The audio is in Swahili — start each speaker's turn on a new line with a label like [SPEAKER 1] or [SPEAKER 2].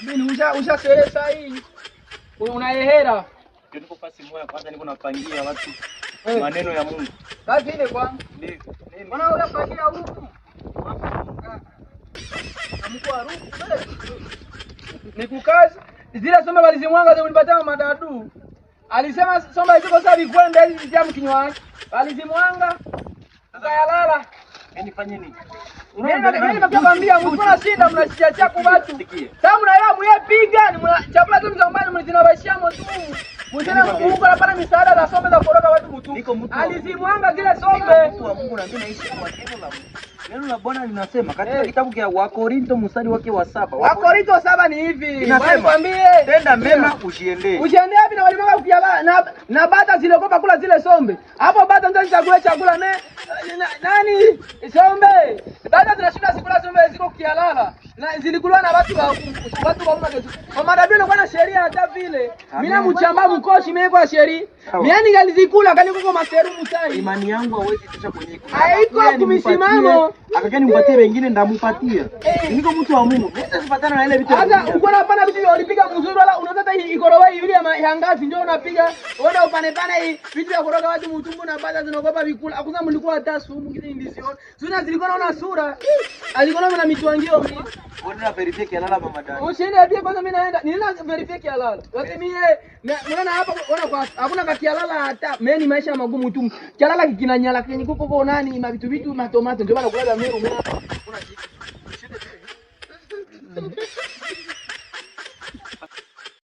[SPEAKER 1] Mimi usha seresa hii. Unayehera.
[SPEAKER 2] Niko pasi moja kwanza niko napangia watu maneno ya Mungu.
[SPEAKER 1] Kazi ile kwanza.
[SPEAKER 2] Ndio.
[SPEAKER 1] Mbona unapangia huku? Amkuwa huku. Nikukaza. Zile somba walizimwanga za unipatia madadu. Alisema somba hizo sasa vikwenda hizi jamu kinywani. Walizimwanga. Ukayalala.
[SPEAKER 2] Mimi nifanye nini?
[SPEAKER 1] Mimi nakwambia mkona shida mnasikia kwa watu. Sasa mnaelewa myepiga ni chakula tu mzambani mzinabashia moto. Mzina Mungu anapana misaada na sombe za koroga watu mtu. Alizimwanga zile sombe.
[SPEAKER 2] Mtu wa Mungu na mimi naishi kwa neno la Mungu. Neno la Bwana linasema katika kitabu cha Wakorintho mstari wake wa 7.
[SPEAKER 1] Wakorintho 7 ni hivi.
[SPEAKER 2] Nikwambie tenda mema ujiendee.
[SPEAKER 1] Ujiendee hivi na walimwanga kukiala na bata zilokopa kula zile sombe. Hapo bata ndio chakula nani? Sombe. Bata zinashinda sikula sombe ziko kialala. Na zilikuliwa na watu wa mmoja. Kwa madabilo kwa na sheria hata vile. Mimi mchamba mkoshi mimi kwa sheria. Mimi ngalizikula kani kuko maserumu sai.
[SPEAKER 2] Imani yangu hawezi tosha kwenye
[SPEAKER 1] haiko kumisimamo.
[SPEAKER 2] Akakani mpatie wengine ndamupatia. Niko mtu wa Mungu. Mimi sifatana na ile vitu.
[SPEAKER 1] Sasa uko na pana vitu ulipiga mzuri wala unataka ikorowa yule ya ngazi ndio unapiga. Unaona upane pana vitu vya koroga watu mtumbu na baadhi zinaogopa vikula. Akuza mlikuwa hata sumu kile ndisiona. Sina zilikuwa naona sura. Alikuwa na mitwangio mimi.
[SPEAKER 2] Wewe verify kialala mama dada.
[SPEAKER 1] Usiende pia kwanza mimi naenda. Nina verify kialala. Wakati mimi unaona hapa unaona kwa hakuna kialala hata. Mimi maisha magumu tu. Kialala kinanyala kenye kuko nani ma vitu matomato ndio bana kula meru mimi. Kuna